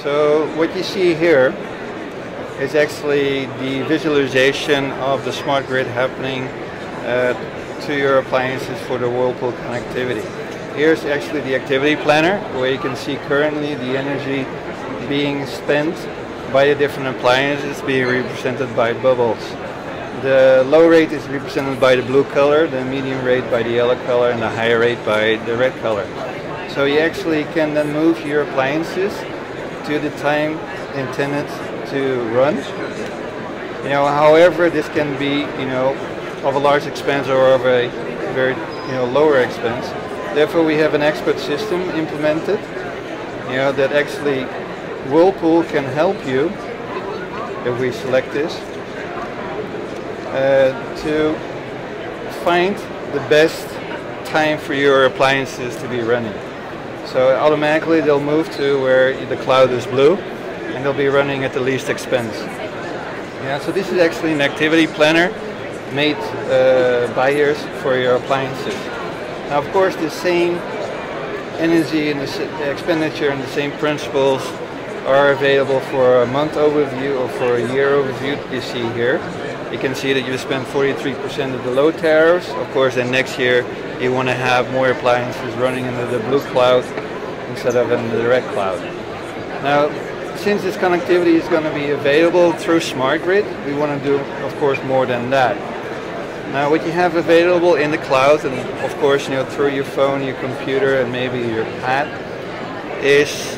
So what you see here is actually the visualization of the smart grid happening to your appliances for the Whirlpool connectivity. Here's actually the activity planner, where you can see currently the energy being spent by the different appliances being represented by bubbles. The low rate is represented by the blue color, the medium rate by the yellow color, and the higher rate by the red color. So you actually can then move your appliances to the time intended to run. However, this can be, of a large expense or of a very, lower expense. Therefore, we have an expert system implemented, that actually Whirlpool can help you, if we select this, to find the best time for your appliances to be running. So automatically they'll move to where the cloud is blue, and they'll be running at the least expense. So this is actually an activity planner made by years for your appliances. Now, of course, the same energy and the expenditure and the same principles are available for a month overview or for a year overview that you see here. You can see that you spend 43% of the low tariffs. Of course, then next year you want to have more appliances running under the blue cloud instead of under the red cloud. Now, since this connectivity is going to be available through smart grid, we want to do, of course, more than that. Now, what you have available in the cloud, and of course, through your phone, your computer, and maybe your pad, is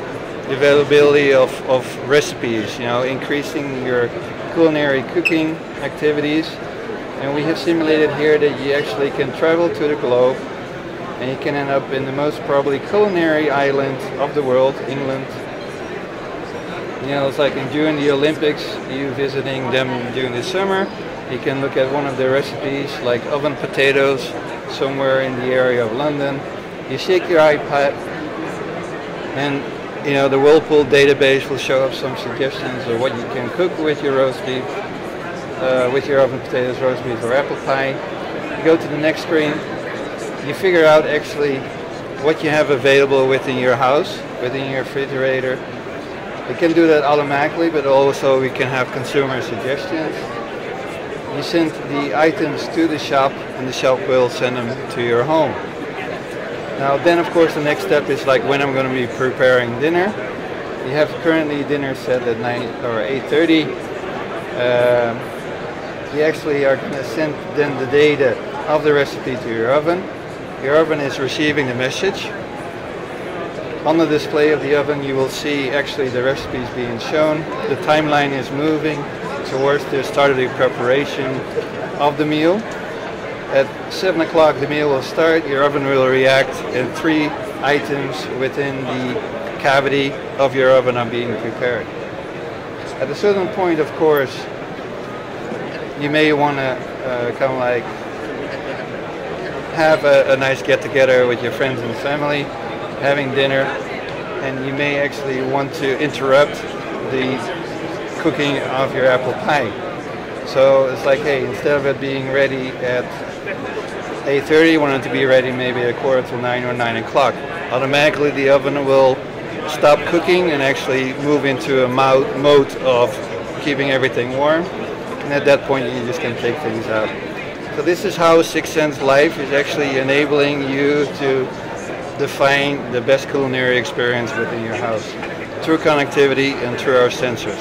the availability of recipes, increasing your culinary cooking activities. And we have simulated here that you actually can travel to the globe, and you can end up in the most probably culinary island of the world, England. It's like during the Olympics, you visiting them during the summer, you can look at one of the recipes like oven potatoes somewhere in the area of London. You shake your iPad, and the Whirlpool database will show up some suggestions of what you can cook with your roast beef, with your oven potatoes, roast beef, or apple pie. You go to the next screen, you figure out actually what you have available within your house, within your refrigerator. You can do that automatically, but also we can have consumer suggestions. You send the items to the shop, and the shop will send them to your home. Now then, of course, the next step is like when I'm going to be preparing dinner. You have currently dinner set at 9 or 8:30. You actually are going to send then the data of the recipe to your oven. Your oven is receiving the message. On the display of the oven, you will see actually the recipes being shown. The timeline is moving towards the start of the preparation of the meal. At 7 o'clock the meal will start, your oven will react, and 3 items within the cavity of your oven are being prepared. At a certain point, of course, you may want to kind of like have a nice get-together with your friends and family, having dinner, and you may actually want to interrupt the cooking of your apple pie. So it's like, hey, instead of it being ready at 8:30, you want it to be ready maybe at 8:45 or 9 o'clock. Automatically the oven will stop cooking and actually move into a mode of keeping everything warm. And at that point you just can take things out. So this is how 6 Sense Life is actually enabling you to define the best culinary experience within your house through connectivity and through our sensors.